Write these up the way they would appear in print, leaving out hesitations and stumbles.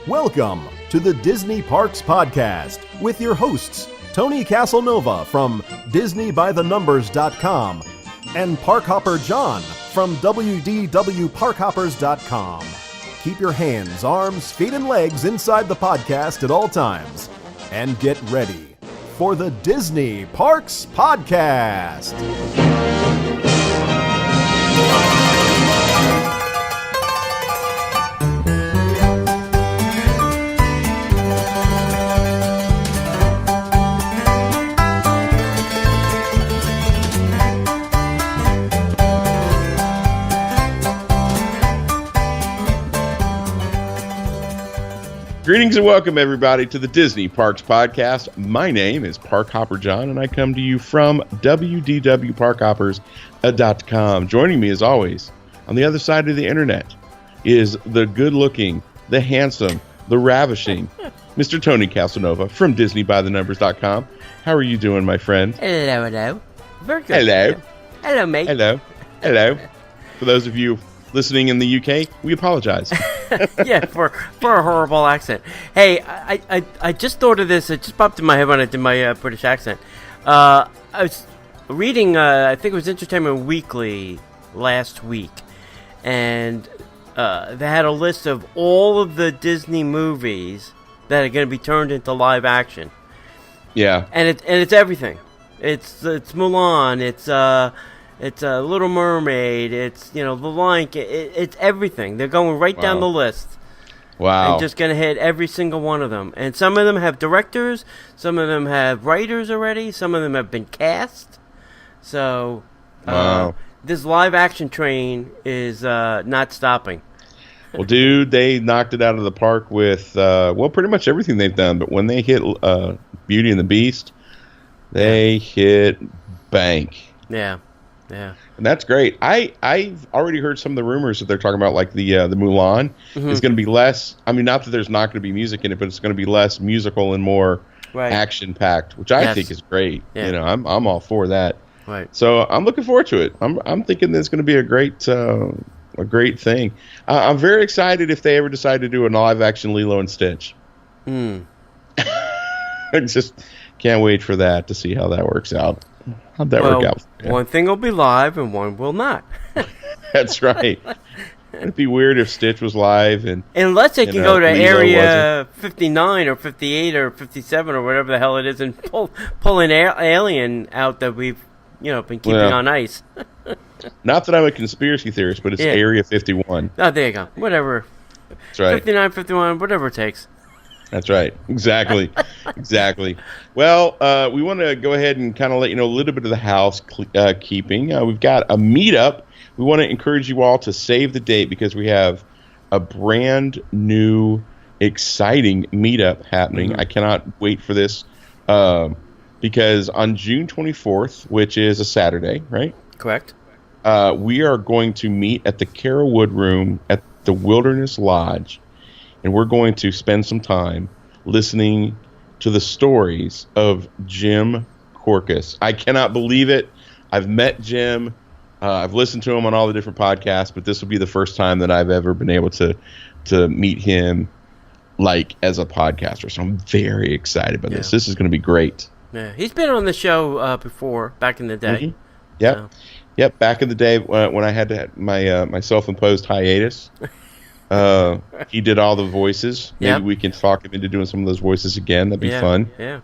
Welcome to the Disney Parks Podcast with your hosts, Tony Caselnova from DisneyByTheNumbers.com and Parkhopper John from WDWParkhoppers.com. Keep your hands, arms, feet, and legs inside the podcast at all times. And get ready for the Disney Parks Podcast. Greetings and welcome, everybody, to the Disney Parks Podcast. My name is Parkhopper John, and I come to you from WDWParkhoppers.com. Joining me, as always, on the other side of the internet is the good-looking, the handsome, the ravishing Mr. Tony Caselnova from DisneyByTheNumbers.com. How are you doing, my friend? Hello. Very good. Hello. Hello, mate. Hello. For those of you listening in the UK, we apologize. Yeah, for a horrible accent. Hey, I just thought of this. It just popped in my head when I did my British accent. I was reading, I think it was Entertainment Weekly last week, and they had a list of all of the Disney movies that are going to be turned into live action. Yeah. And it's everything. It's Mulan. It's Little Mermaid. It's, The Lion King. It's everything. They're going right down the list. Wow. And just going to hit every single one of them. And some of them have directors. Some of them have writers already. Some of them have been cast. So, this live action train is not stopping. Well, dude, they knocked it out of the park with, pretty much everything they've done. But when they hit Beauty and the Beast, they hit bank. Yeah. Yeah, and that's great. I've already heard some of the rumors that they're talking about, like the Mulan is going to be less. I mean, not that there's not going to be music in it, but it's going to be less musical and more action packed, which I think is great. Yeah. I'm all for that. Right. So I'm looking forward to it. I'm thinking there's going to be a great thing. I'm very excited if they ever decide to do a live action Lilo and Stitch. I just can't wait for that to see how that works out. How'd that work out? One thing will be live and one will not. That's right. It'd be weird if Stitch was live and unless they can go to Area 59 or 58 or 57 or whatever the hell it is and pull an alien out that we've been keeping on ice. Not that I'm a conspiracy theorist, but it's Area 51. Oh, there you go. Whatever. That's right. 59, 51, whatever it takes. That's right. Exactly. Well, we want to go ahead and kind of let you know a little bit of the housekeeping. We've got a meetup. We want to encourage you all to save the date because we have a brand new, exciting meetup happening. I cannot wait for this because on June 24th, which is a Saturday, right? Correct. We are going to meet at the Carolwood Room at the Wilderness Lodge. And we're going to spend some time listening to the stories of Jim Korkis. I cannot believe it. I've met Jim. I've listened to him on all the different podcasts, but this will be the first time that I've ever been able to meet him as a podcaster. So I'm very excited about this. This is going to be great. Yeah, he's been on the show before, back in the day. Mm-hmm. Yep, back in the day when I had to have my self-imposed hiatus. He did all the voices. Maybe we can talk him into doing some of those voices again. That'd be fun. Yeah.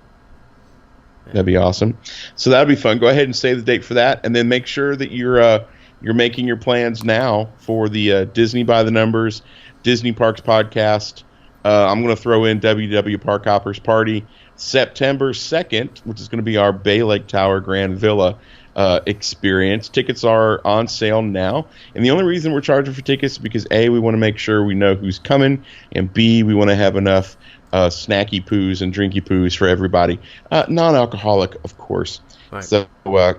That'd be awesome. So that'd be fun. Go ahead and save the date for that, and then make sure that you're making your plans now for the Disney by the Numbers Disney Parks Podcast. I'm going to throw in WW Parkhoppers Party September 2nd, which is going to be our Bay Lake Tower Grand Villa experience. Tickets are on sale now, and the only reason we're charging for tickets is because A, we want to make sure we know who's coming, and B, we want to have enough snacky poos and drinky poos for everybody, non-alcoholic, of course. Right. So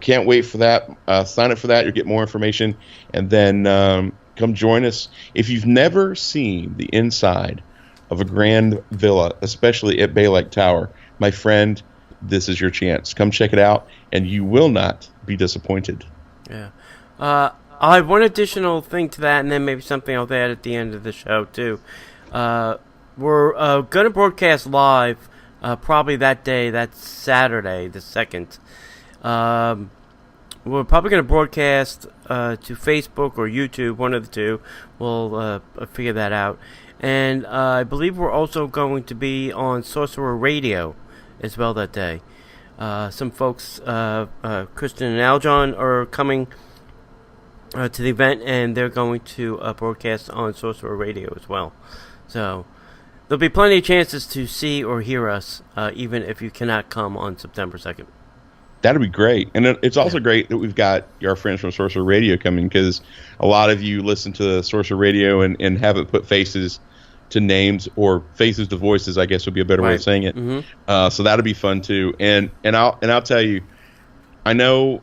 can't wait for that. Sign up for that. You'll get more information, and then come join us. If you've never seen the inside of a grand villa, especially at Bay Lake Tower, my friend, this is your chance. Come check it out, and you will not be disappointed. Yeah. I'll have one additional thing to that, and then maybe something I'll add at the end of the show, too. we're going to broadcast live probably that day. That's Saturday, the 2nd. We're probably going to broadcast to Facebook or YouTube, one of the two. We'll figure that out. And I believe we're also going to be on Sorcerer Radio as well that day. Some folks, Kristen and Aljon, are coming to the event, and they're going to broadcast on Sorcerer Radio as well. So there'll be plenty of chances to see or hear us, even if you cannot come on September 2nd. That'd be great. And it's also great that we've got our friends from Sorcerer Radio coming, because a lot of you listen to Sorcerer Radio and haven't put faces to names, or faces to voices, I guess would be a better way of saying it. Mm-hmm. So that'll be fun too. And I'll tell you, I know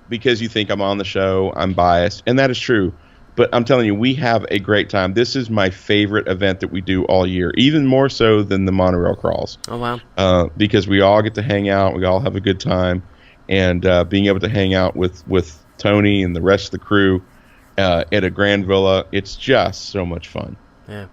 because you think I'm on the show, I'm biased, and that is true. But I'm telling you, we have a great time. This is my favorite event that we do all year, even more so than the monorail crawls. Oh, wow. Because we all get to hang out. We all have a good time. And being able to hang out with Tony and the rest of the crew at a grand villa, it's just so much fun. Yeah.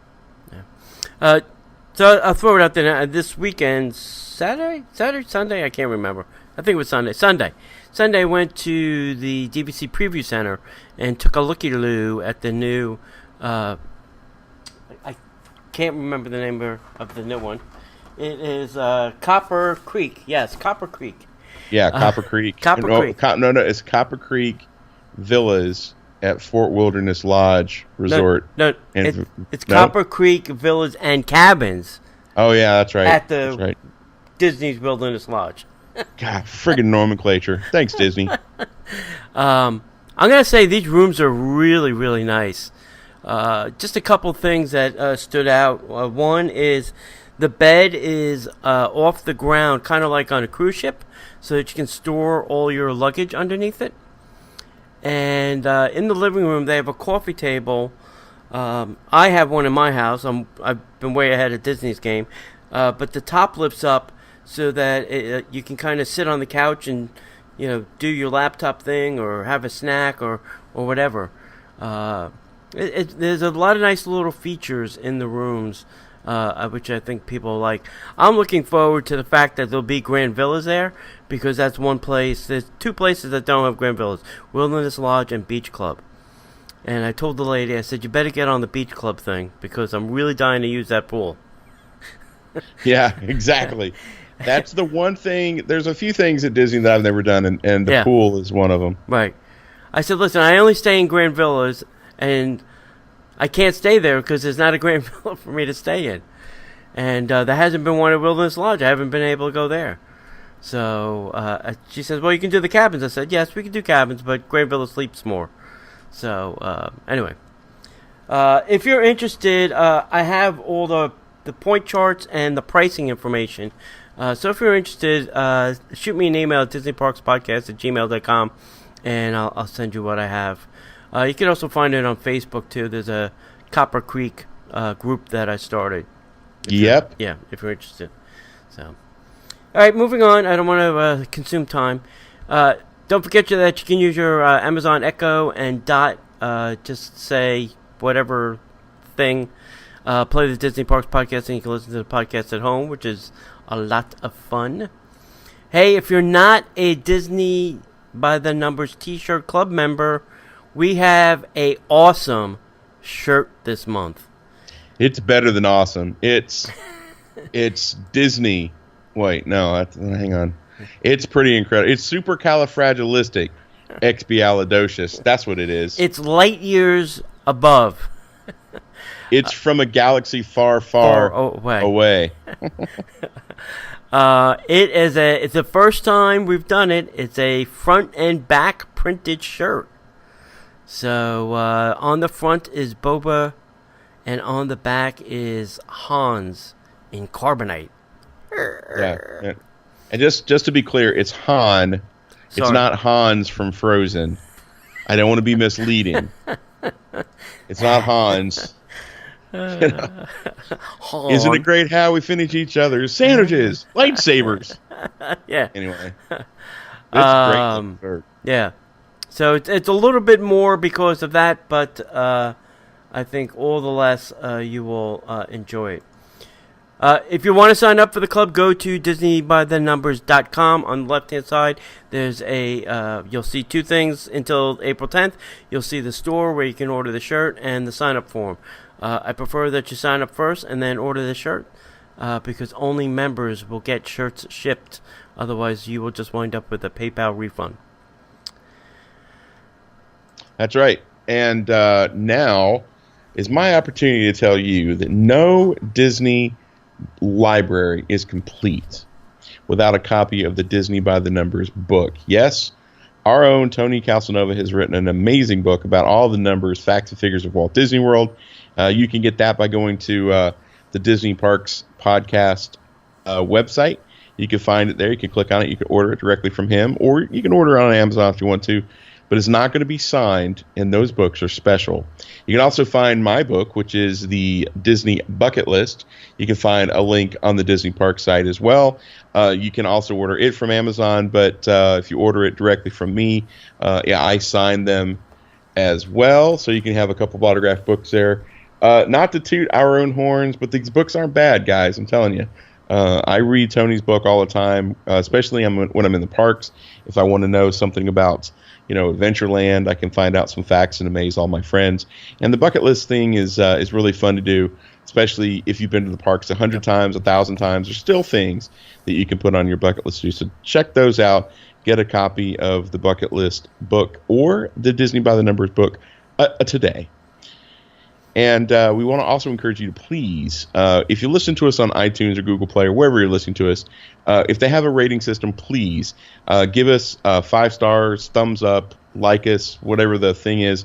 So I'll throw it out there. This weekend, Sunday, I can't remember. I think it was Sunday. Sunday I went to the DVC Preview Center and took a looky-loo at the new, I can't remember the name of the new one. It is Copper Creek. Yes, Copper Creek. Yeah, Copper Creek. Creek. No, it's Copper Creek Villas at Fort Wilderness Lodge Resort. It's Copper Creek Villas and Cabins. Oh, yeah, that's right. That's right. Disney's Wilderness Lodge. God, friggin' nomenclature. Thanks, Disney. I'm going to say these rooms are really, really nice. Just a couple things that stood out. One is the bed is off the ground, kind of like on a cruise ship, so that you can store all your luggage underneath it. And in the living room, they have a coffee table. I have one in my house. I've been way ahead of Disney's game. But the top lifts up so that you can kind of sit on the couch and, do your laptop thing or have a snack or whatever. There's a lot of nice little features in the rooms, which I think people like. I'm looking forward to the fact that there'll be Grand Villas there, because that's one place. There's two places that don't have Grand Villas: Wilderness Lodge and Beach Club. And I told the lady, I said, you better get on the Beach Club thing, because I'm really dying to use that pool. Yeah, exactly. That's the one thing. There's a few things at Disney that I've never done, and the pool is one of them. Right. I said, listen, I only stay in Grand Villas, and I can't stay there because there's not a Grand Villa for me to stay in. And there hasn't been one at Wilderness Lodge. I haven't been able to go there. So she says, well, you can do the cabins. I said, yes, we can do cabins, but Grand Villa sleeps more. So anyway, if you're interested, I have all the point charts and the pricing information. So if you're interested, shoot me an email at DisneyParksPodcast@gmail.com, and I'll send you what I have. You can also find it on Facebook too. There's a Copper Creek group that I started. Yep. If you're interested. So, all right, moving on. I don't want to consume time. Don't forget that you can use your Amazon Echo and Dot. Just say whatever thing. Play the Disney Parks podcast, and you can listen to the podcast at home, which is a lot of fun. Hey, if you're not a Disney by the Numbers T-shirt club member, we have a awesome shirt this month. It's better than awesome. It's Disney. Wait, no, hang on. It's pretty incredible. It's supercalifragilistic expialidocious. That's what it is. It's light years above. It's from a galaxy far, far away. It's the first time we've done it. It's a front and back printed shirt. So on the front is Boba, and on the back is Hans in carbonite. Yeah. And just to be clear, it's Han. Sorry. It's not Hans from Frozen. I don't want to be misleading. It's not Hans. Isn't it great how we finish each other's sandwiches, lightsabers? Yeah. Anyway, it's great. Yeah. So it's a little bit more because of that, but I think all the less you will enjoy it. If you want to sign up for the club, go to DisneyByTheNumbers.com. On the left-hand side, there's you'll see two things until April 10th. You'll see the store where you can order the shirt and the sign-up form. I prefer that you sign up first and then order the shirt because only members will get shirts shipped. Otherwise, you will just wind up with a PayPal refund. That's right. And now is my opportunity to tell you that no Disney library is complete without a copy of the Disney by the Numbers book. Yes, our own Tony Caselnova has written an amazing book about all the numbers, facts, and figures of Walt Disney World. You can get that by going to the Disney Parks Podcast website. You can find it there. You can click on it. You can order it directly from him, or you can order it on Amazon if you want to. But it's not going to be signed, and those books are special. You can also find my book, which is the Disney Bucket List. You can find a link on the Disney Park site as well. You can also order it from Amazon, but if you order it directly from me, I sign them as well, so you can have a couple of autographed books there. Not to toot our own horns, but these books aren't bad, guys, I'm telling you. I read Tony's book all the time, especially when I'm in the parks. If I want to know something about Adventureland, I can find out some facts and amaze all my friends. And the bucket list thing is really fun to do, especially if you've been to the parks 100 times, 1,000 times. There's still things that you can put on your bucket list to do. So check those out. Get a copy of the bucket list book or the Disney by the Numbers book today. And we want to also encourage you to please, if you listen to us on iTunes or Google Play or wherever you're listening to us, if they have a rating system, please give us 5 stars, thumbs up, like us, whatever the thing is,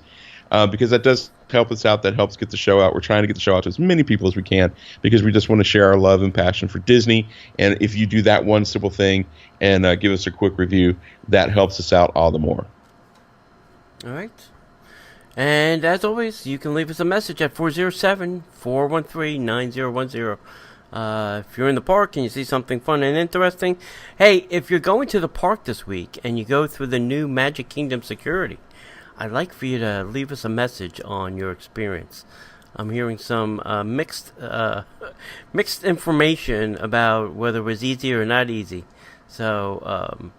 because that does help us out. That helps get the show out. We're trying to get the show out to as many people as we can because we just want to share our love and passion for Disney. And if you do that one simple thing and give us a quick review, that helps us out all the more. All right. And as always, you can leave us a message at 407-413-9010. If you're in the park and you see something fun and interesting, hey, if you're going to the park this week and you go through the new Magic Kingdom security, I'd like for you to leave us a message on your experience. I'm hearing some mixed information about whether it was easy or not easy. So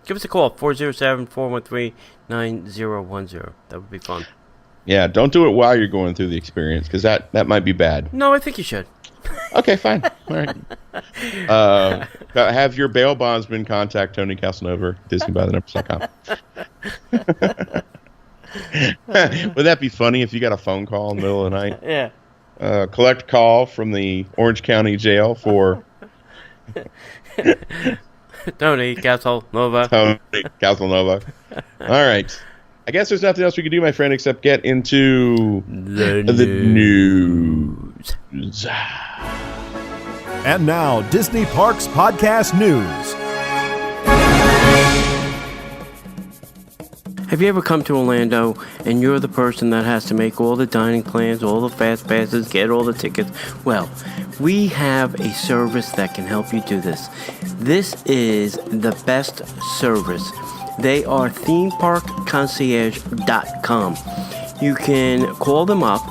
give us a call, 407-413-9010. That would be fun. Yeah, don't do it while you're going through the experience, because that might be bad. No, I think you should. Okay, fine. All right. Have your bail bondsman contact Tony Caselnova, DisneyByTheNumbers.com. Would that be funny if you got a phone call in the middle of the night? Yeah. Collect call from the Orange County Jail for... Tony Caselnova. Tony Caselnova. All right. I guess there's nothing else we can do, my friend, except get into the news. And now, Disney Parks Podcast News. Have you ever come to Orlando and you're the person that has to make all the dining plans, all the fast passes, get all the tickets? Well, we have a service that can help you do this. This is the best service. They are themeparkconcierge.com. You can call them up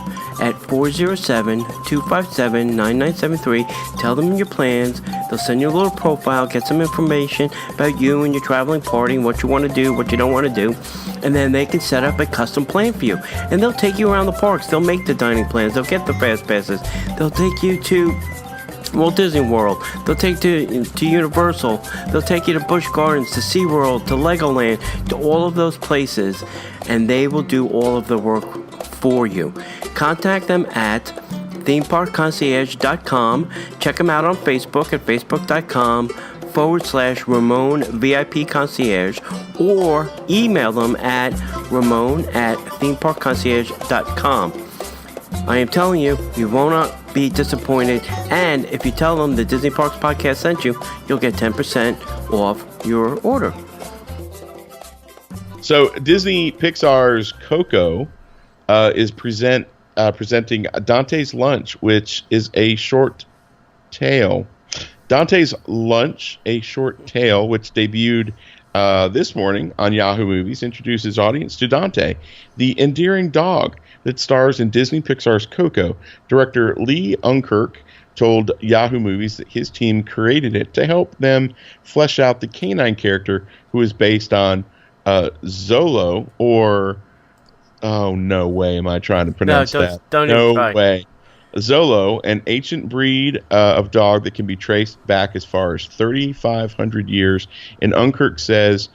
at 407-257-9973. Tell them your plans. They'll send you a little profile, get some information about you and your traveling party, what you want to do, what you don't want to do. And then they can set up a custom plan for you. And they'll take you around the parks. They'll make the dining plans. They'll get the fast passes. They'll take you to Walt Disney World. They'll take you to Universal. They'll take you to Busch Gardens, to SeaWorld, to Legoland, to all of those places. And they will do all of the work for you. Contact them at themeparkconcierge.com. Check them out on Facebook at facebook.com/Ramon VIP Concierge, or email them at ramon@themeparkconcierge.com. I am telling you, you will not be disappointed, and if you tell them the Disney Parks Podcast sent you, you'll get 10% off your order. So Disney-Pixar's Coco is presenting Dantes Lunch, which is a short tale. Dantes Lunch, a short tale, which debuted this morning on Yahoo Movies, introduces audience to Dante, the endearing dog that stars in Disney-Pixar's Coco. Director Lee Unkerk told Yahoo Movies that his team created it to help them flesh out the canine character who is based on Zolo, or no way am I trying to pronounce that. Don't no even try. way. Zolo, an ancient breed of dog that can be traced back as far as 3,500 years. And Unkirk says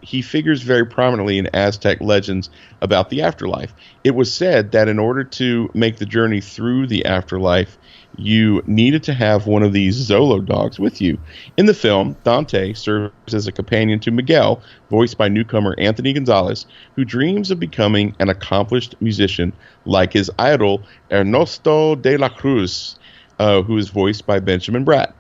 he figures very prominently in Aztec legends about the afterlife. It was said that in order to make the journey through the afterlife, you needed to have one of these Zolo dogs with you. In the film, Dante serves as a companion to Miguel, voiced by newcomer Anthony Gonzalez, who dreams of becoming an accomplished musician like his idol Ernesto de la Cruz, who is voiced by Benjamin Bratt.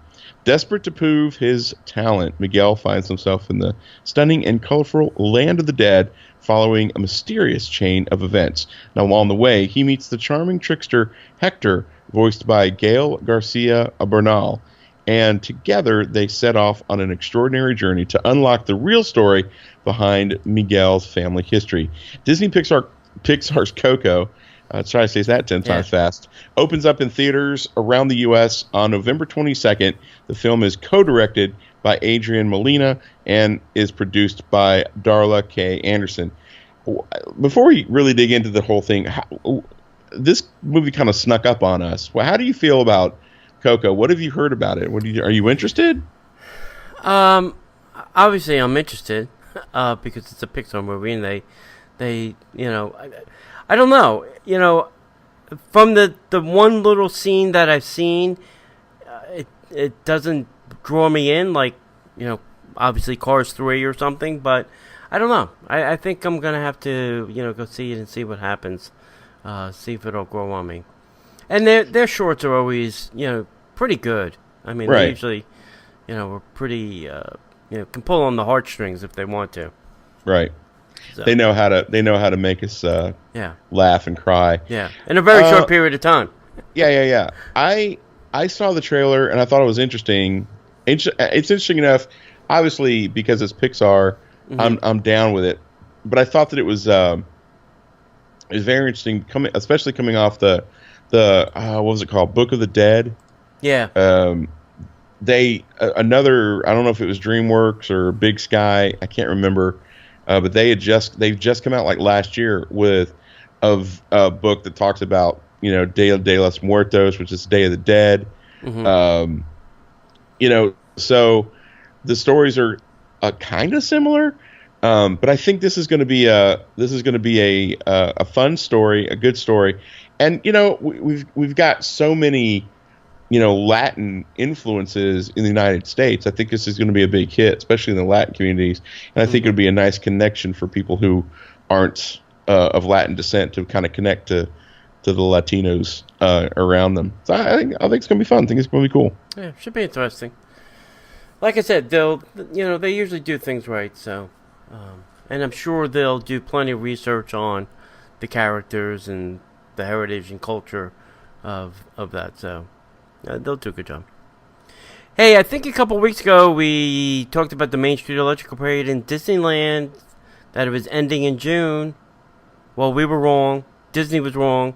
Desperate to prove his talent, Miguel finds himself in the stunning and colorful land of the dead following a mysterious chain of events. Now, along the way, he meets the charming trickster Hector, voiced by Gael Garcia Bernal, and together they set off on an extraordinary journey to unlock the real story behind Miguel's family history. Disney-Pixar's Coco, try to say that 10 times fast, opens up in theaters around the U.S. on November 22nd. The film is co-directed by Adrian Molina and is produced by Darla K. Anderson. Before we really dig into the whole thing, this movie kind of snuck up on us. Well, how do you feel about Coco? What have you heard about it? Are you interested? Obviously, I'm interested because it's a Pixar movie, and they I don't know. From the one little scene that I've seen, it doesn't draw me in like, obviously Cars 3 or something, but I don't know. I think I'm going to have to, go see it and see what happens. See if it'll grow on me. And their shorts are always, pretty good. I mean, right. They usually, are pretty, can pull on the heartstrings if they want to. Right. So. They know how to make us laugh and cry. Yeah, in a very short period of time. Yeah. I saw the trailer and I thought it was interesting. It's interesting enough, obviously, because it's Pixar. Mm-hmm. I'm down with it, but I thought that it was very interesting, especially coming off the what was it called, Book of the Dead. Yeah. I don't know if it was DreamWorks or Big Sky, I can't remember. But they've just come out like last year with a book that talks about Dia de los Muertos, which is Day of the Dead. Mm-hmm. So the stories are kind of similar, but I think this is going to be a fun story, a good story, and we've got so many Latin influences in the United States. I think this is going to be a big hit, especially in the Latin communities. And I think it would be a nice connection for people who aren't of Latin descent to kind of connect to the Latinos around them. So I think it's going to be fun. I think it's going to be cool. Yeah, should be interesting. Like I said, they usually do things right. So, and I'm sure they'll do plenty of research on the characters and the heritage and culture of that. So. They'll do a good job. Hey, I think a couple weeks ago we talked about the Mainstreet Electrical Parade in Disneyland, that it was ending in June. Well, we were wrong. Disney was wrong.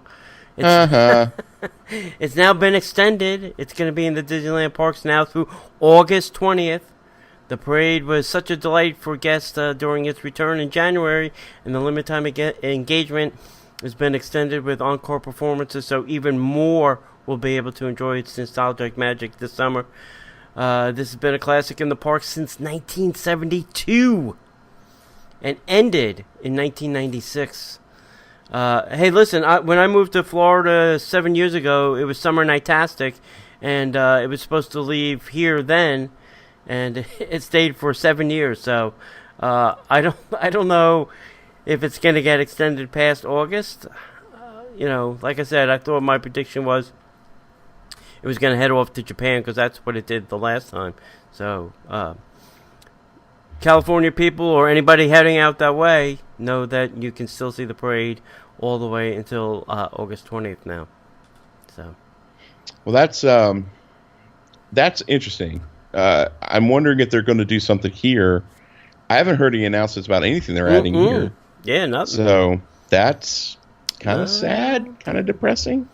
It's now been extended. It's going to be in the Disneyland parks now through August 20th. The parade was such a delight for guests during its return in January, and the limited time engagement has been extended with encore performances, so even more will be able to enjoy its nostalgic magic this summer. This has been a classic in the park since 1972 and ended in 1996. Hey, listen, when I moved to Florida 7 years ago, it was Summer Nightastic, and it was supposed to leave here then, and it stayed for 7 years. So I don't know if it's going to get extended past August. Like I said, I thought my prediction was it was going to head off to Japan because that's what it did the last time. So, California people or anybody heading out that way know that you can still see the parade all the way until August 20th now. So, well, that's interesting. I'm wondering if they're going to do something here. I haven't heard any announcements about anything they're adding here. Yeah, nothing. So that's kind of sad, kind of depressing.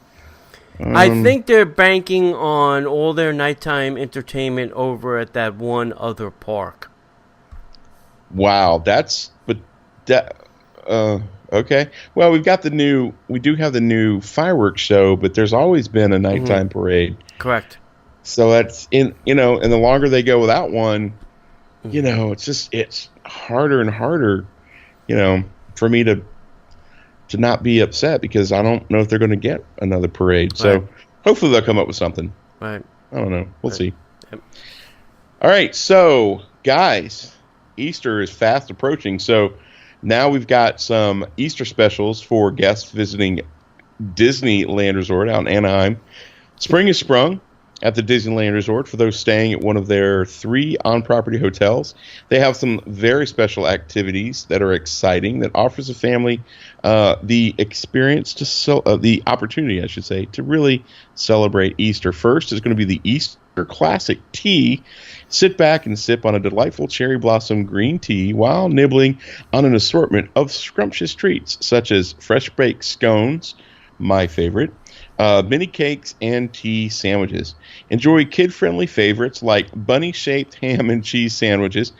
I think they're banking on all their nighttime entertainment over at that one other park. Wow, okay. Well, we do have the new fireworks show, but there's always been a nighttime parade. Correct. So that's and the longer they go without one, it's harder and harder, for me to not be upset because I don't know if they're going to get another parade. So hopefully they'll come up with something. Right. I don't know. We'll see. Yep. All right. So, guys, Easter is fast approaching. So now we've got some Easter specials for guests visiting Disneyland Resort out in Anaheim. Spring is sprung at the Disneyland Resort for those staying at one of their 3 on-property hotels. They have some very special activities that are exciting that offers a family the opportunity, I should say, to really celebrate Easter. First is going to be the Easter Classic Tea. Sit back and sip on a delightful cherry blossom green tea while nibbling on an assortment of scrumptious treats such as fresh baked scones, my favorite, mini cakes, and tea sandwiches. Enjoy kid-friendly favorites like bunny-shaped ham and cheese sandwiches.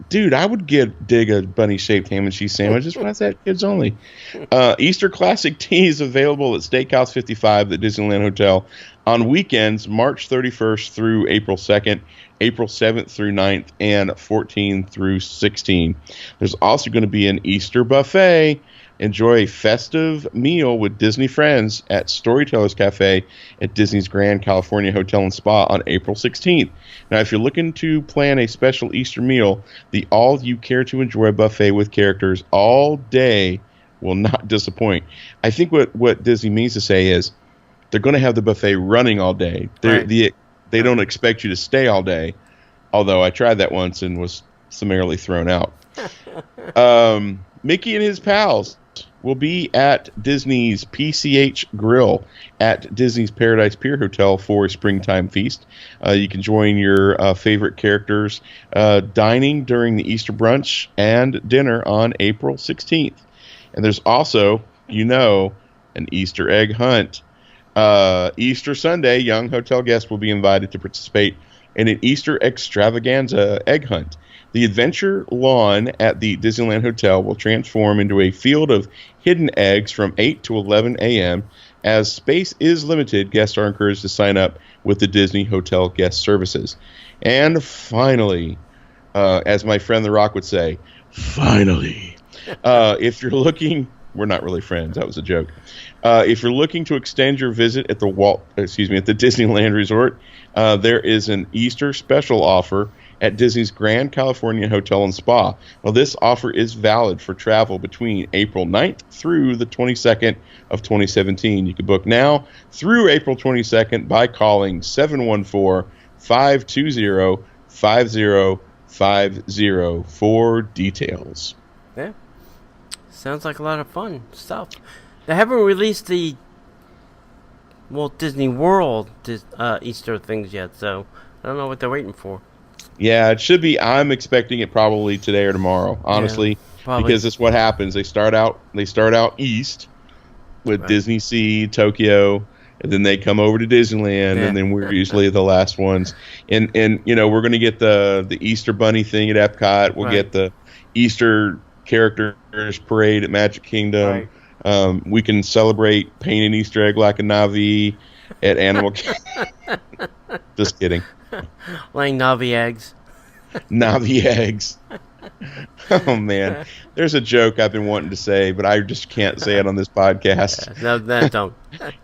Dude, I would dig a bunny-shaped ham and cheese sandwiches. Why is that kids only? Easter Classic Tea is available at Steakhouse 55 at Disneyland Hotel on weekends, March 31st through April 2nd, April 7th through 9th, and 14 through 16. There's also going to be an Easter buffet. Enjoy a festive meal with Disney friends at Storytellers Cafe at Disney's Grand California Hotel and Spa on April 16th. Now, if you're looking to plan a special Easter meal, the All You Care to Enjoy buffet with characters all day will not disappoint. I think what Disney means to say is they're going to have the buffet running all day. They don't expect you to stay all day, although I tried that once and was summarily thrown out. Mickey and his pals will be at Disney's PCH Grill at Disney's Paradise Pier Hotel for a springtime feast. You can join your favorite characters dining during the Easter brunch and dinner on April 16th. And there's also, an Easter egg hunt. Easter Sunday, young hotel guests will be invited to participate in an Easter extravaganza egg hunt. The adventure lawn at the Disneyland Hotel will transform into a field of hidden eggs from 8 to 11 a.m. As space is limited, guests are encouraged to sign up with the Disney Hotel Guest Services. And finally, as my friend The Rock would say, finally, if you're looking... We're not really friends. That was a joke. If you're looking to extend your visit at the Disneyland Resort, there is an Easter special offer at Disney's Grand California Hotel and Spa. Well, this offer is valid for travel between April 9th through the 22nd of 2017. You can book now through April 22nd by calling 714-520-5050 for details. Yeah. Sounds like a lot of fun stuff. They haven't released the Walt Disney World Easter things yet, so I don't know what they're waiting for. Yeah, it should be. I'm expecting it probably today or tomorrow, honestly, because it's what happens. They start out east with Disney Sea, Tokyo, and then they come over to Disneyland, and then we're usually the last ones. And we're going to get the Easter Bunny thing at Epcot. We'll get the Easter Characters Parade at Magic Kingdom. Right. We can celebrate paint an Easter egg like a Navi at Animal Kingdom. Just kidding. Laying Navi eggs. Navi eggs. Oh man, there's a joke I've been wanting to say, but I just can't say it on this podcast. No, don't.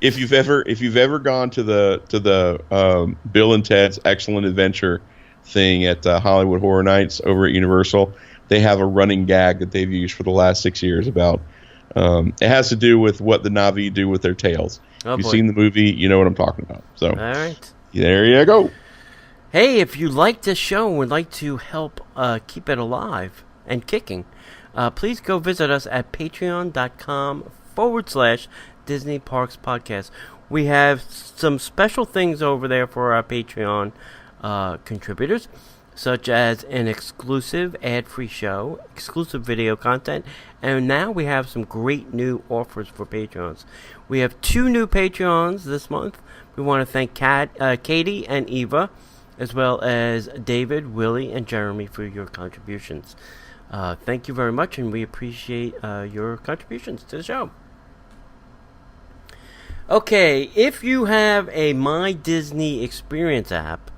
If you've ever gone to the Bill and Ted's Excellent Adventure thing at Hollywood Horror Nights over at Universal, they have a running gag that they've used for the last 6 years about. It has to do with what the Navi do with their tails. If you've seen the movie, you know what I'm talking about. So, all right, there you go. Hey, if you like this show and would like to help keep it alive and kicking, please go visit us at patreon.com/Disney Parks Podcast. We have some special things over there for our Patreon contributors. such as an exclusive ad-free show, exclusive video content, and now we have some great new offers for Patreons. We have 2 new Patreons this month. We want to thank Katie and Eva, as well as David, Willie, and Jeremy for your contributions. Thank you very much, and we appreciate your contributions to the show. Okay, if you have a My Disney Experience app,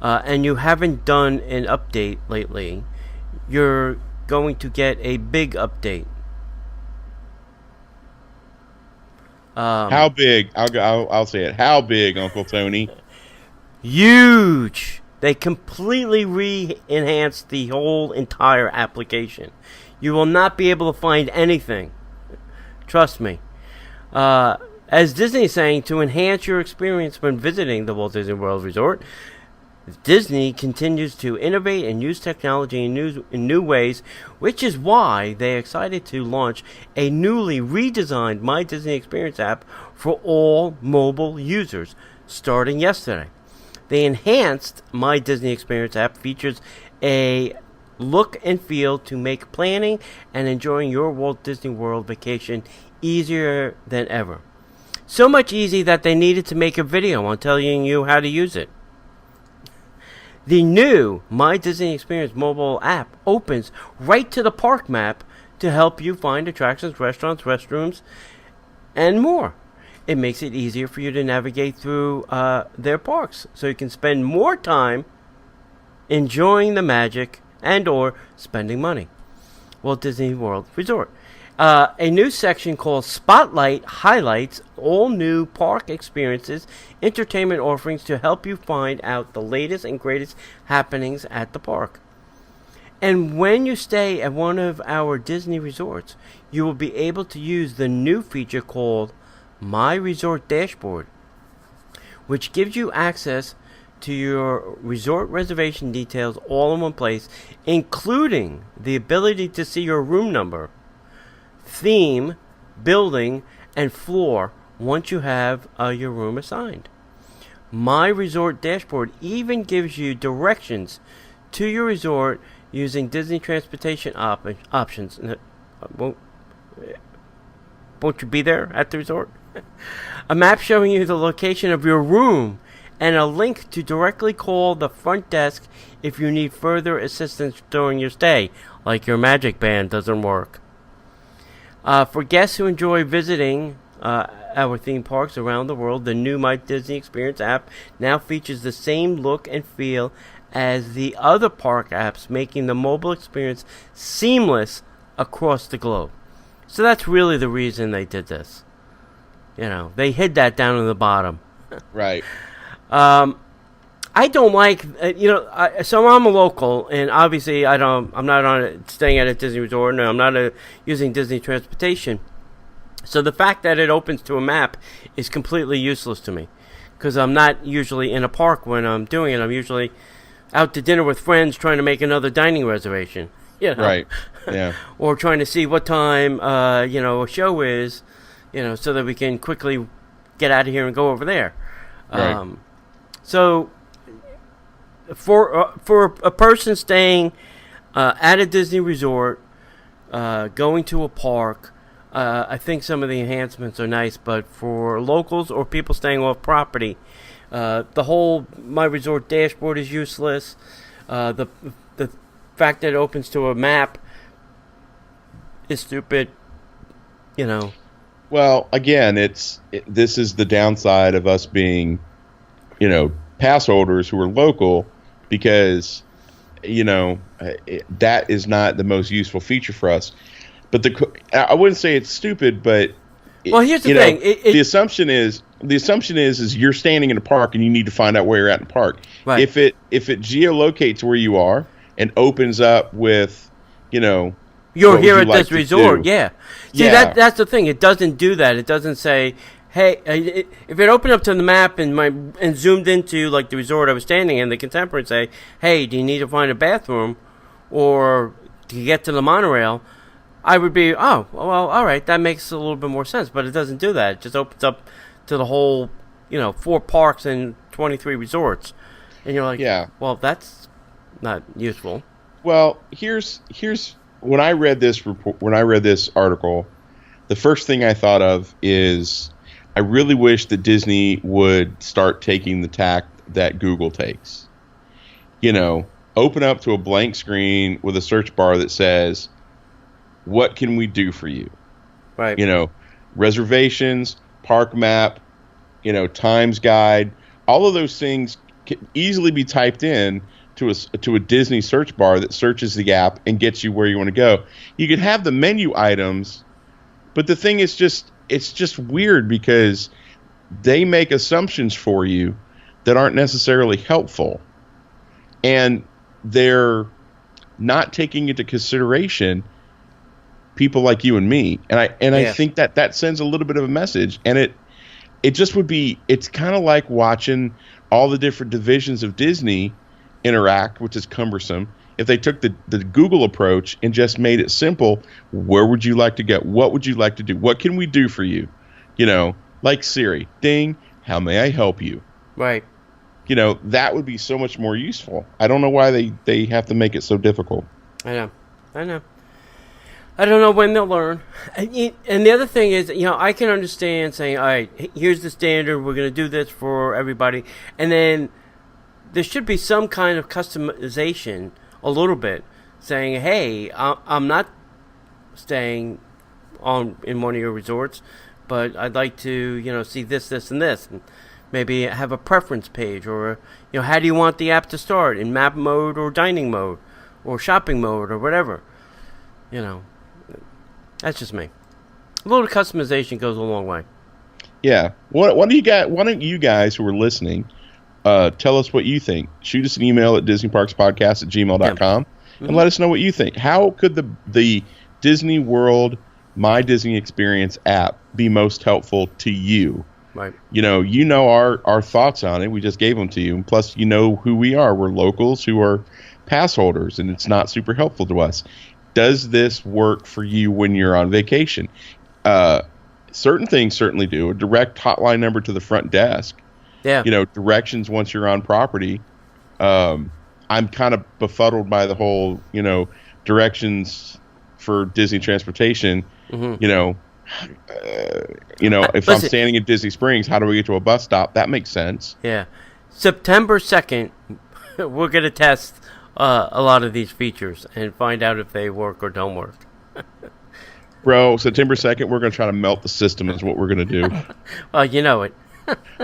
and you haven't done an update lately, you're going to get a big update. How big? I'll say it. How big, Uncle Tony? Huge! They completely re-enhanced the whole entire application. You will not be able to find anything. Trust me. As Disney is saying, to enhance your experience when visiting the Walt Disney World Resort, Disney continues to innovate and use technology in new ways, which is why they're excited to launch a newly redesigned My Disney Experience app for all mobile users, starting yesterday. The enhanced My Disney Experience app features a look and feel to make planning and enjoying your Walt Disney World vacation easier than ever. So much easy that they needed to make a video on telling you how to use it. The new My Disney Experience mobile app opens right to the park map to help you find attractions, restaurants, restrooms, and more. It makes it easier for you to navigate through their parks, so you can spend more time enjoying the magic and or spending money. Walt Disney World Resort. A new section called Spotlight highlights all new park experiences, entertainment offerings to help you find out the latest and greatest happenings at the park. And when you stay at one of our Disney resorts, you will be able to use the new feature called My Resort Dashboard, which gives you access to your resort reservation details all in one place, including the ability to see your room number, theme, building, and floor once you have your room assigned. My Resort Dashboard even gives you directions to your resort using Disney transportation options. Won't you be there at the resort? A map showing you the location of your room and a link to directly call the front desk if you need further assistance during your stay, like your magic band doesn't work. For guests who enjoy visiting our theme parks around the world, the new My Disney Experience app now features the same look and feel as the other park apps, making the mobile experience seamless across the globe. So that's really the reason they did this. You know, they hid that down in the bottom. Right. I don't like, so I'm a local, and obviously I'm not staying at a Disney resort, and I'm not using Disney transportation. So the fact that it opens to a map is completely useless to me, because I'm not usually in a park when I'm doing it. I'm usually out to dinner with friends trying to make another dining reservation. You know? Right. Yeah. Or trying to see what time a show is, so that we can quickly get out of here and go over there. Right. So for a person staying at a Disney resort, going to a park, I think some of the enhancements are nice, but for locals or people staying off property, the whole My Resort Dashboard is useless. The fact that it opens to a map is stupid. Well, again, this is the downside of us being, pass holders who are local, because, that is not the most useful feature for us. But I wouldn't say it's stupid, but well, here's the thing. The assumption is you're standing in a park and you need to find out where you're at in the park. Right. If it geolocates where you are and opens up with, you're here at this resort. Yeah. See, that's the thing. It doesn't do that. It doesn't say, hey, if it opened up to the map and zoomed into like the resort I was standing in, the Contemporary, and say, hey, do you need to find a bathroom or to get to the monorail? I would be, oh, well, all right, that makes a little bit more sense. But it doesn't do that. It just opens up to the whole, 4 parks and 23 resorts. And you're like, well, that's not useful. Well, here's when I read this report, when I read this article, the first thing I thought of is I really wish that Disney would start taking the tack that Google takes. You know, open up to a blank screen with a search bar that says, "What can we do for you?" Right. You know, reservations, park map, you know, times guide, all of those things can easily be typed in to a Disney search bar that searches the app and gets you where you want to go. You could have the menu items, but the thing is it's just weird because they make assumptions for you that aren't necessarily helpful. And they're not taking into consideration people like you and me. And I think that sends a little bit of a message. And it just would be, it's kind of like watching all the different divisions of Disney interact, which is cumbersome. If they took the Google approach and just made it simple, where would you like to go? What would you like to do? What can we do for you? You know, like Siri, ding, how may I help you? Right. You know, that would be so much more useful. I don't know why they have to make it so difficult. I know. I don't know when they'll learn. And the other thing is, you know, I can understand saying, all right, here's the standard. We're going to do this for everybody. And then there should be some kind of customization a little bit saying, hey, I'm not staying in one of your resorts, but I'd like to, you know, see this, this, and this. And maybe have a preference page or, you know, how do you want the app to start, in map mode or dining mode or shopping mode or whatever. You know, that's just me. A little customization goes a long way. Yeah. Why don't you guys who are listening tell us what you think? Shoot us an email at DisneyParksPodcast@gmail.com and let us know what you think. How could the Disney World My Disney Experience app be most helpful to you? Right. You know our thoughts on it. We just gave them to you. And plus, you know who we are. We're locals who are pass holders, and it's not super helpful to us. Does this work for you when you're on vacation? Certain things certainly do. A direct hotline number to the front desk. Yeah. You know, directions once you're on property. I'm kind of befuddled by the whole, you know, directions for Disney transportation. Mm-hmm. If I'm standing in Disney Springs, how do we get to a bus stop? That makes sense. Yeah. September 2nd, we're going to test a lot of these features and find out if they work or don't work. Bro, September 2nd, we're going to try to melt the system is what we're going to do. Well, you know it.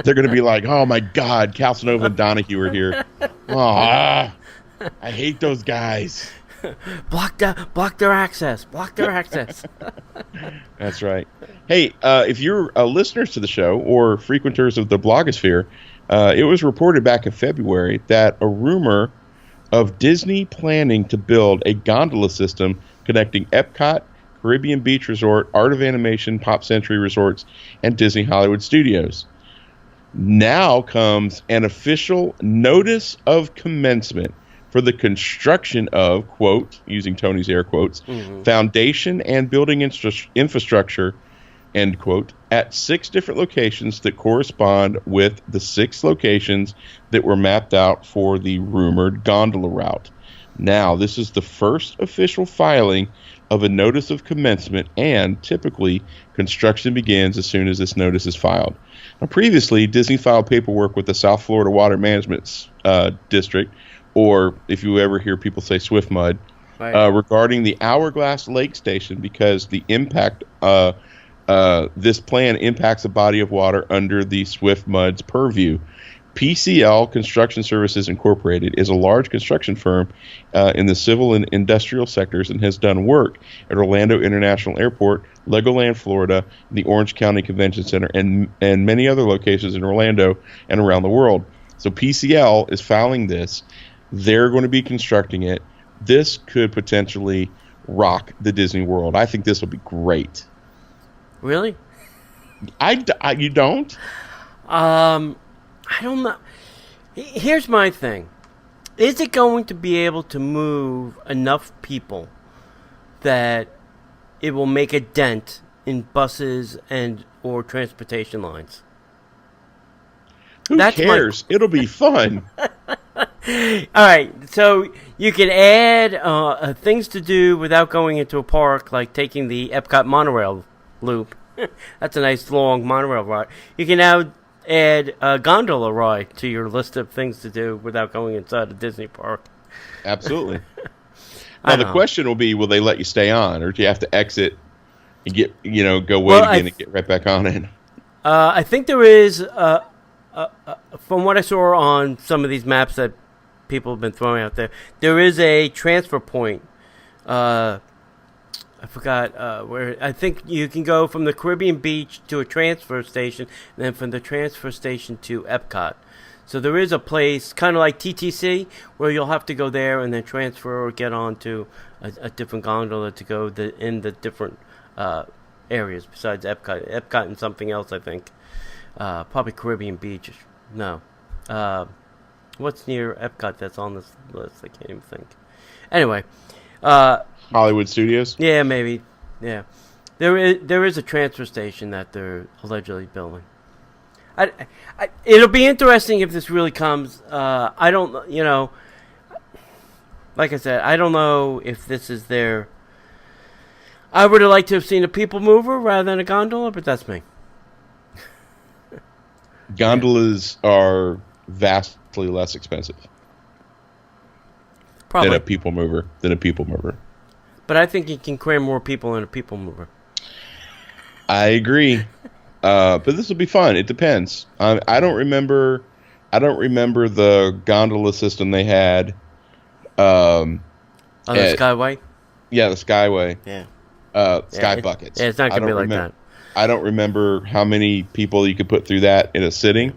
They're going to be like, oh, my God, Caselnova and Donahue are here. Oh, I hate those guys. Block their access. That's right. Hey, if you're listeners to the show or frequenters of the blogosphere, it was reported back in February that a rumor of Disney planning to build a gondola system connecting Epcot, Caribbean Beach Resort, Art of Animation, Pop Century Resorts, and Disney Hollywood Studios. Now comes an official notice of commencement for the construction of, quote, using Tony's air quotes, foundation and building infrastructure, end quote, at 6 different locations that correspond with the 6 locations that were mapped out for the rumored gondola route. Now, this is the first official filing of a notice of commencement, and typically construction begins as soon as this notice is filed. Now, previously, Disney filed paperwork with the South Florida Water Management District, or if you ever hear people say Swift Mud, right, regarding the Hourglass Lake Station because the impact, this plan impacts a body of water under the Swift Mud's purview. PCL Construction Services Incorporated is a large construction firm in the civil and industrial sectors and has done work at Orlando International Airport, Legoland, Florida, the Orange County Convention Center, and many other locations in Orlando and around the world. So PCL is filing this. They're going to be constructing it. This could potentially rock the Disney World. I think this will be great. Really? You don't? I don't know. Here's my thing. Is it going to be able to move enough people that it will make a dent in buses and or transportation lines? Who cares? It'll be fun. All right. So You can add things to do without going into a park, like taking the Epcot monorail loop. That's a nice long monorail ride. You can now add a gondola ride to your list of things to do without going inside a Disney park. Absolutely. Now the question will be: will they let you stay on, or do you have to exit and get go wait again and get right back on it? I think there is, from what I saw on some of these maps that people have been throwing out there, there is a transfer point. I forgot where. I think you can go from the Caribbean beach to a transfer station, and then from the transfer station to Epcot. So there is a place, kind of like TTC, where you'll have to go there and then transfer or get onto a different gondola to go in the different areas besides Epcot. Epcot and something else, I think. Probably Caribbean Beach. No. What's near Epcot that's on this list? I can't even think. Anyway. Hollywood Studios? Yeah, maybe. Yeah. There is a transfer station that they're allegedly building. It'll be interesting if this really comes. I don't, like I said, I don't know if this is their. I would have liked to have seen a people mover rather than a gondola, but that's me. Gondolas are vastly less expensive than a people mover. But I think you can cram more people in a people mover. I agree. But this will be fun. It depends. I don't remember the gondola system they had. On the Skyway? Yeah, the Skyway. Yeah. Sky buckets. Yeah, it's not going to be like that. I don't remember how many people you could put through that in a sitting.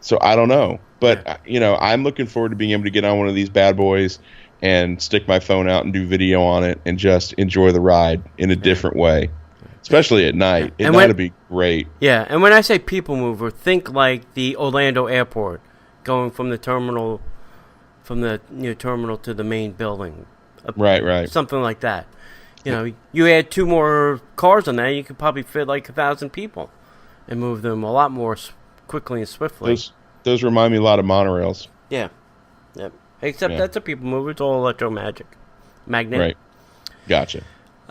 So I don't know. But, I'm looking forward to being able to get on one of these bad boys and stick my phone out and do video on it and just enjoy the ride in a different way. Especially at night. That'd be great. Yeah, and when I say people mover, think like the Orlando airport, going from the terminal to the main building. Right. Something like that. You add 2 more cars on that, you could probably fit like 1,000 people and move them a lot more quickly and swiftly. Those remind me a lot of monorails. Yeah. Yep. Except that's a people mover. It's all magnet. Right. Gotcha.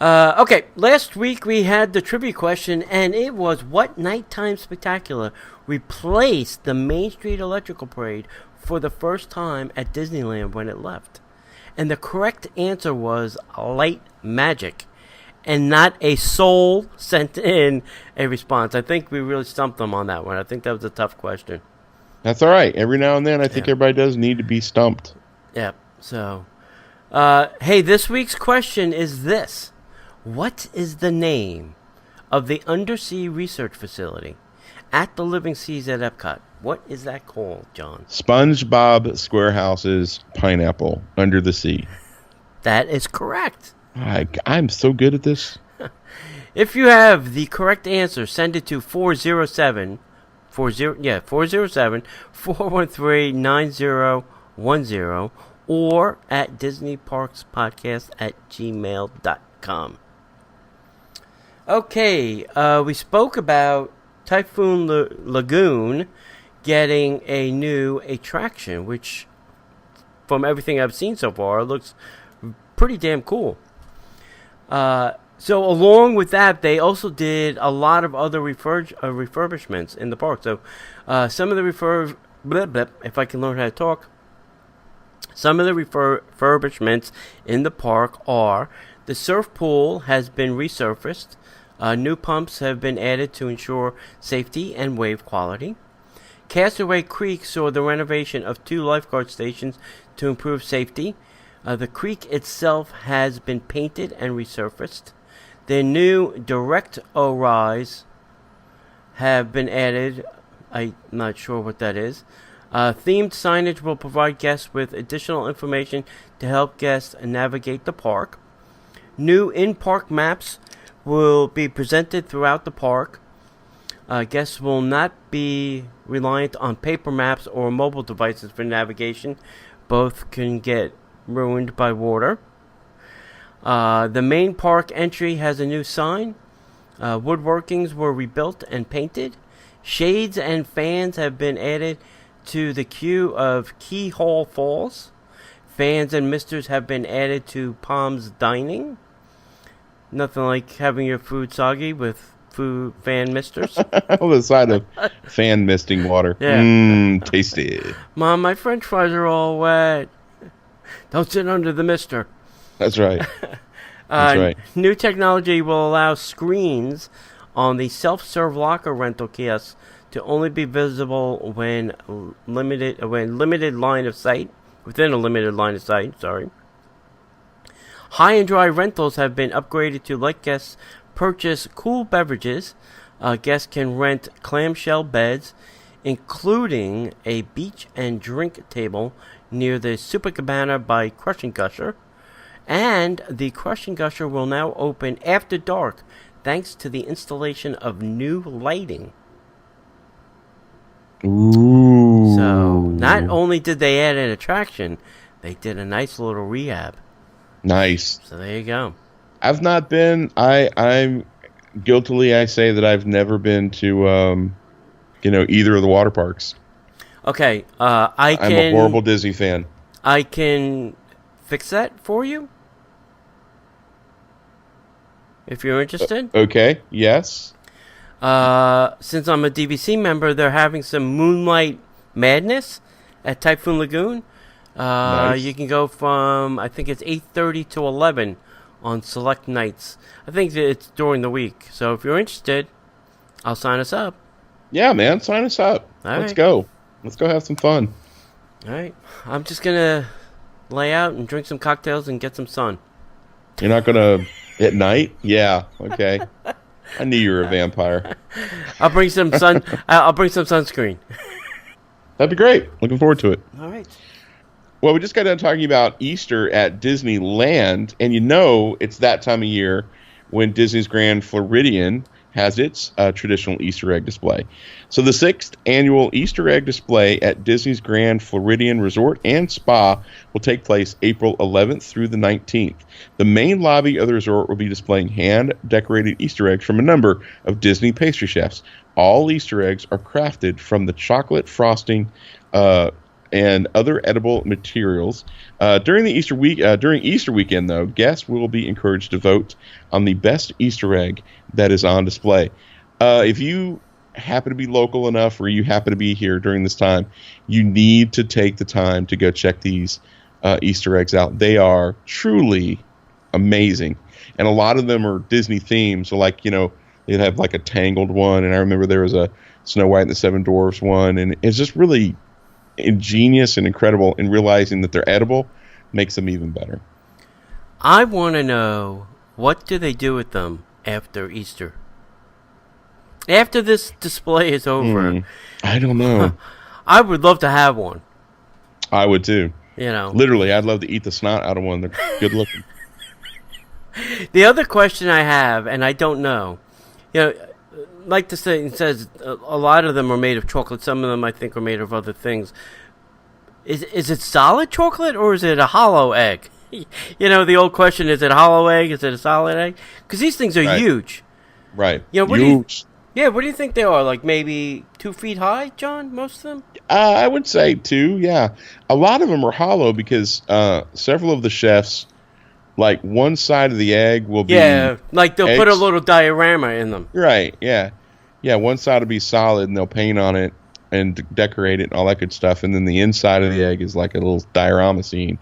Okay, last week we had the trivia question, and it was what nighttime spectacular replaced the Mainstreet Electrical Parade for the first time at Disneyland when it left? And the correct answer was Light Magic, and not a soul sent in a response. I think we really stumped them on that one. I think that was a tough question. That's all right. Every now and then I think everybody does need to be stumped. Yeah, so... hey, this week's question is this. What is the name of the undersea research facility at the Living Seas at Epcot? What is that called, John? SpongeBob SquareHouse's Pineapple Under the Sea. That is correct. I'm so good at this. If you have the correct answer, send it to 407-413-9010 or at DisneyParksPodcast@gmail.com. Okay, we spoke about Typhoon Lagoon getting a new attraction, which, from everything I've seen so far, looks pretty damn cool. So along with that, they also did a lot of other refurbishments in the park. So some of the if I can learn how to talk, some of the refurbishments in the park are the surf pool has been resurfaced. New pumps have been added to ensure safety and wave quality. Castaway Creek saw the renovation of 2 lifeguard stations to improve safety. The creek itself has been painted and resurfaced. The new direct O-Rise have been added. I'm not sure what that is. Themed signage will provide guests with additional information to help guests navigate the park. New in-park maps will be presented throughout the park. Guests will not be reliant on paper maps or mobile devices for navigation. Both can get ruined by water. The main park entry has a new sign. Woodworkings were rebuilt and painted. Shades and fans have been added to the queue of Keyhole Falls. fans and misters have been added to Palm's dining. Nothing like having your food soggy with food fan misters. On the side of fan misting water. Yeah. Tasty. Mom, my French fries are all wet. Don't sit under the mister. That's right. That's right. New technology will allow screens on the self-serve locker rental kiosks to only be visible when limited line of sight, within a limited line of sight. Sorry. High and dry rentals have been upgraded to let guests purchase cool beverages. Guests can rent clamshell beds, including a beach and drink table near the Super Cabana by Crushing Gusher. And the Crushing Gusher will now open after dark thanks to the installation of new lighting. Ooh. So, not only did they add an attraction, they did a nice little rehab. Nice. So, there you go. I've not been. I'm guiltily, I say that I've never been to, either of the water parks. Okay, I'm a horrible Disney fan. I can fix that for you if you're interested. Okay. Yes. Since I'm a DVC member, they're having some Moonlight Madness at Typhoon Lagoon. Nice. You can go from, I think it's 8:30 to 11 on select nights. I think that it's during the week. So if you're interested, I'll sign us up. Yeah, man, sign us up. Let's go. Let's go have some fun. All right. I'm just going to lay out and drink some cocktails and get some sun. You're not going to at night? Yeah, okay. I knew you were a vampire. I'll bring some sun. I'll bring some sunscreen. That'd be great. Looking forward to it. All right. Well, we just got done talking about Easter at Disneyland, and it's that time of year when Disney's Grand Floridian has its traditional Easter egg display. So the 6th annual Easter egg display at Disney's Grand Floridian Resort and Spa will take place April 11th through the 19th. The main lobby of the resort will be displaying hand-decorated Easter eggs from a number of Disney pastry chefs. All Easter eggs are crafted from the chocolate frosting and other edible materials. During Easter weekend, though, guests will be encouraged to vote on the best Easter egg that is on display. If you happen to be local enough, or you happen to be here during this time, you need to take the time to go check these Easter eggs out. They are truly amazing, and a lot of them are Disney themed. So, they'd have like a Tangled one, and I remember there was a Snow White and the Seven Dwarfs one, and it's just really ingenious and incredible, and realizing that they're edible makes them even better. I want to know, what do they do with them after Easter? After this display is over. I don't know. I would love to have one. I would too. Literally, I'd love to eat the snot out of one. They're good looking. The other question I have, and I don't know, like the saying says, a lot of them are made of chocolate. Some of them, I think, are made of other things. Is it solid chocolate, or is it a hollow egg? The old question, is it a hollow egg? Is it a solid egg? Because these things are huge. Right. Huge. What do you think they are? Like maybe 2 feet high, John? Most of them? I would say 2, yeah. A lot of them are hollow because several of the chefs, like one side of the egg will be... Yeah, like they'll eggs. Put a little diorama in them. Right, yeah. Yeah, one side will be solid and they'll paint on it and decorate it and all that good stuff. And then the inside of the egg is like a little diorama scene.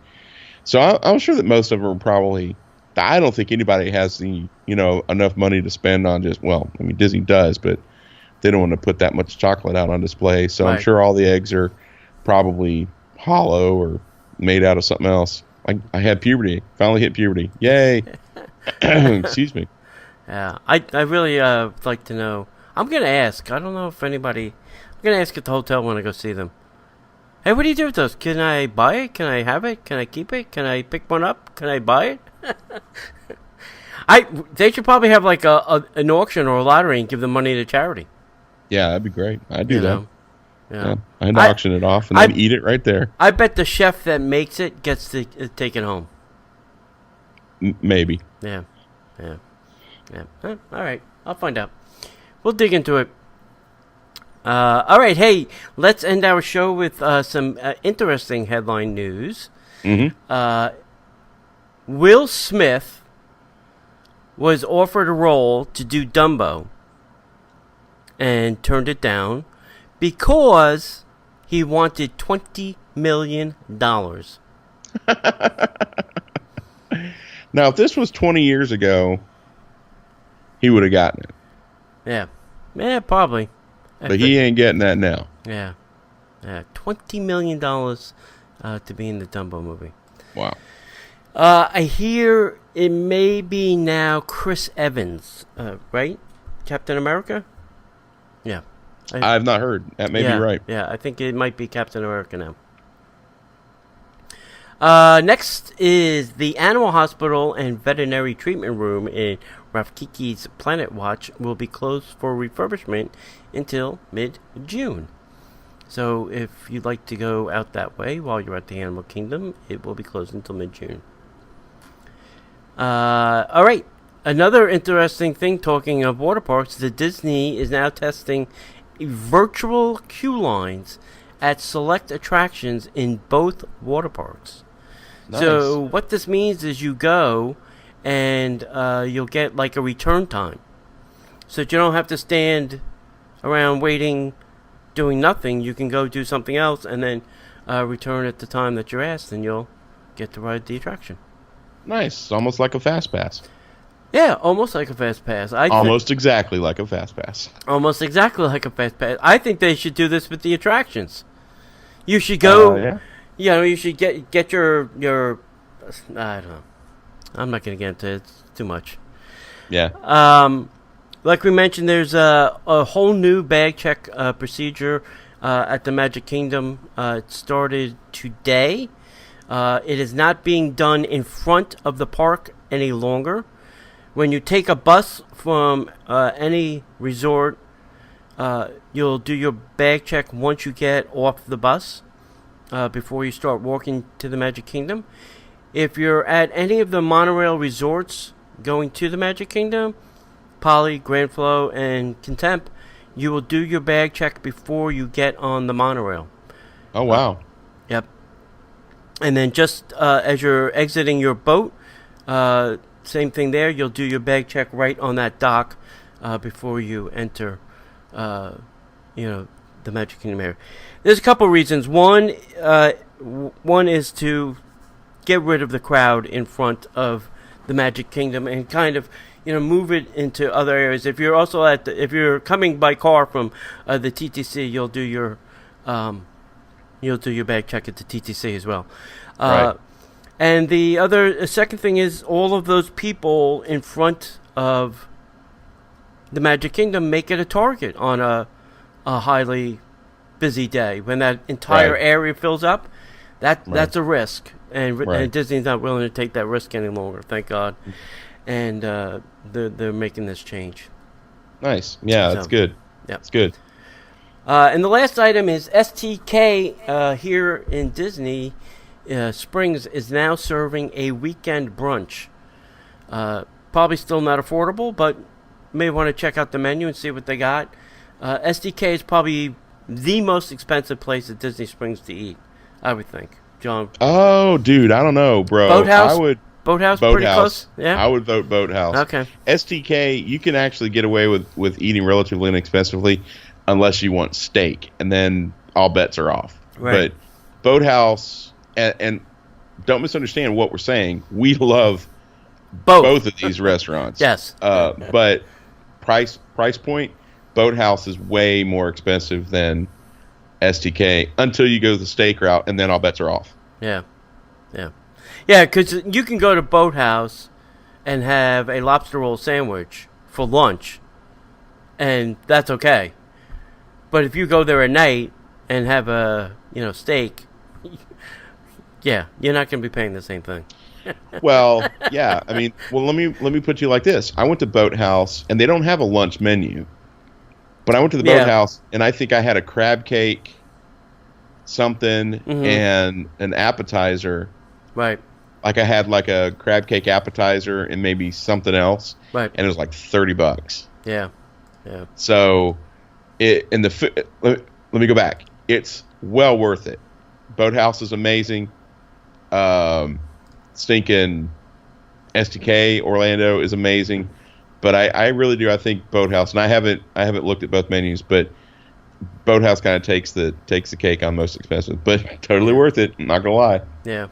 So I'm sure that most of them are probably... I don't think anybody has the enough money to spend on Disney does, but they don't want to put that much chocolate out on display. So right. I'm sure all the eggs are probably hollow or made out of something else. I had puberty. Finally hit puberty. Yay! Excuse me. Yeah, I really like to know. I'm gonna ask. I don't know if anybody. I'm gonna ask at the hotel when I go see them. Hey, what do you do with those? Can I buy it? Can I have it? Can I keep it? Can I pick one up? Can I buy it? They should probably have like an auction or a lottery and give the money to charity. Yeah, that'd be great. I'd do that. Yeah. I'd auction it off and then eat it right there. I bet the chef that makes it gets to take it home. Maybe. Yeah. All right. I'll find out. We'll dig into it. All right, hey, let's end our show with some interesting headline news. Mm-hmm. Will Smith was offered a role to do Dumbo and turned it down because he wanted $20 million. Now, if this was 20 years ago, he would have gotten it. Yeah, probably. But he ain't getting that now. Yeah, $20 million to be in the Dumbo movie. Wow. I hear it may be now Chris Evans, right? Captain America? Yeah. I've not heard. That may be right. Yeah, I think it might be Captain America now. Next is the Animal Hospital and Veterinary Treatment Room in Rafkiki's Planet Watch will be closed for refurbishment until mid-June. So if you'd like to go out that way while you're at the Animal Kingdom, it will be closed until mid-June. All right. Another interesting thing, talking of water parks, the Disney is now testing virtual queue lines at select attractions in both water parks. Nice. So what this means is you go and you'll get like a return time. So that you don't have to stand around waiting, doing nothing. You can go do something else and then return at the time that you're asked, and you'll get to ride the attraction. Nice. Almost like a fast pass. Yeah, almost like a fast pass. Almost exactly like a fast pass. Almost exactly like a fast pass. I think they should do this with the attractions. You should go. Yeah. You know, you should get your. I don't know. I'm not gonna get into it. It's too much. Yeah. Like we mentioned, there's a whole new bag check procedure at the Magic Kingdom. It started today. It is not being done in front of the park any longer. When you take a bus from any resort, you'll do your bag check once you get off the bus before you start walking to the Magic Kingdom. If you're at any of the monorail resorts going to the Magic Kingdom, Poly, Grand Flow, and Contempt, you will do your bag check before you get on the monorail. Oh, wow. Yep. And then just as you're exiting your boat, same thing there. You'll do your bag check right on that dock before you enter, the Magic Kingdom area. There's a couple reasons. One is to get rid of the crowd in front of the Magic Kingdom and kind of, move it into other areas. If you're also if you're coming by car from the TTC, you'll do your bag check at the TTC as well. Right. And the second thing is all of those people in front of the Magic Kingdom make it a target on a highly busy day. When that entire area fills up, that's a risk. And Disney's not willing to take that risk any longer, thank God. And they're making this change. Nice. Yeah, that's good. Yeah, it's good. And the last item is STK here in Disney Springs is now serving a weekend brunch. Probably still not affordable, but may want to check out the menu and see what they got. STK is probably the most expensive place at Disney Springs to eat, I would think. John? Oh, dude, I don't know, bro. Boathouse? Boathouse pretty close? Yeah? I would vote Boathouse. Okay. STK, you can actually get away with eating relatively inexpensively unless you want steak, and then all bets are off. Right. But Boathouse, and don't misunderstand what we're saying. We love both of these restaurants. Yes. But price point, Boathouse is way more expensive than STK until you go the steak route, and then all bets are off. Yeah. Yeah, because you can go to Boathouse and have a lobster roll sandwich for lunch, and that's okay. But if you go there at night and have a steak, yeah, you're not going to be paying the same thing. Well, yeah. I mean, let me put you like this. I went to Boathouse, and they don't have a lunch menu. But I went to the Boathouse, and I think I had a crab cake, something, and an appetizer. Right. Like I had like a crab cake appetizer and maybe something else. Right. And it was like $30. Yeah. So let me go back. It's well worth it. Boathouse is amazing. Stinking STK Orlando is amazing, but I really do. I think Boathouse, and I haven't looked at both menus, but Boathouse kind of takes the cake on most expensive, but totally worth it. I'm not gonna lie. Yeah.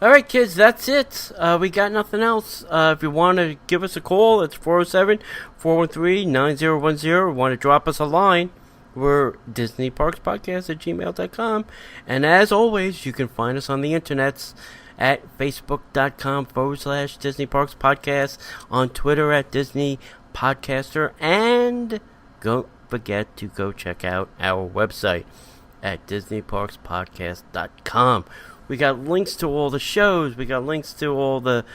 All right, kids, that's it. We got nothing else. If you want to give us a call, it's 407-413-9010. Want to drop us a line, we're DisneyParksPodcast@gmail.com. And as always, you can find us on the internets at Facebook.com/Disney Parks Podcast, on Twitter at Disney Podcaster, and don't forget to go check out our website at DisneyParksPodcast.com. We got links to all the shows. We got links to all the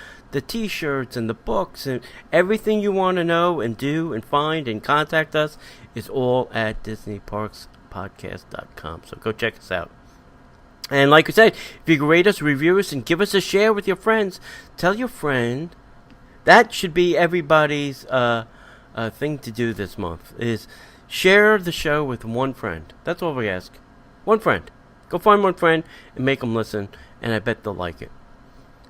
t-shirts and the books and everything you want to know and do and find and contact us is all at DisneyParksPodcast.com. So go check us out. And like I said, if you can rate us, review us, and give us a share with your friends, tell your friend. That should be everybody's thing to do this month, is share the show with one friend. That's all we ask. One friend. Go find one friend and make them listen, and I bet they'll like it.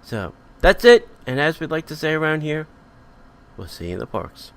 So, that's it. And as we'd like to say around here, we'll see you in the parks.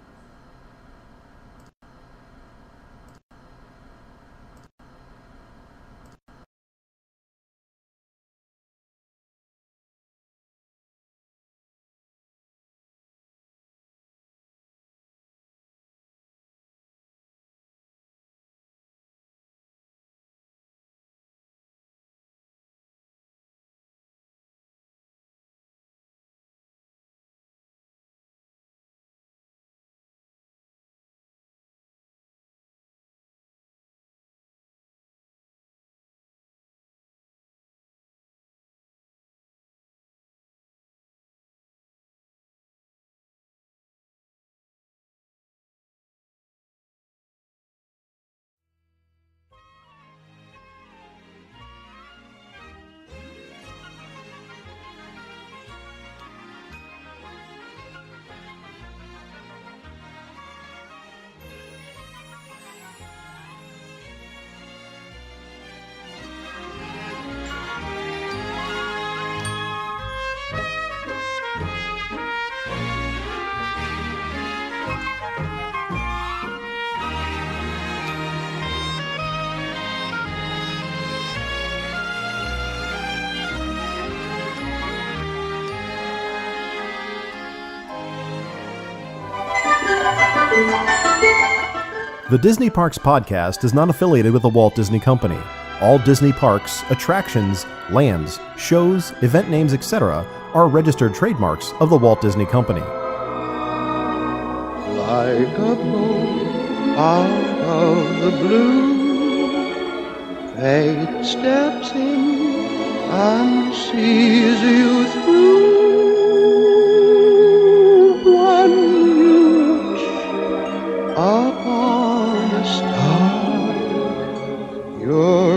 The Disney Parks Podcast is not affiliated with the Walt Disney Company. All Disney parks, attractions, lands, shows, event names, etc. are registered trademarks of the Walt Disney Company. Like a bolt out of the blue, fate steps in and sees you through. One you wish upon a star, you're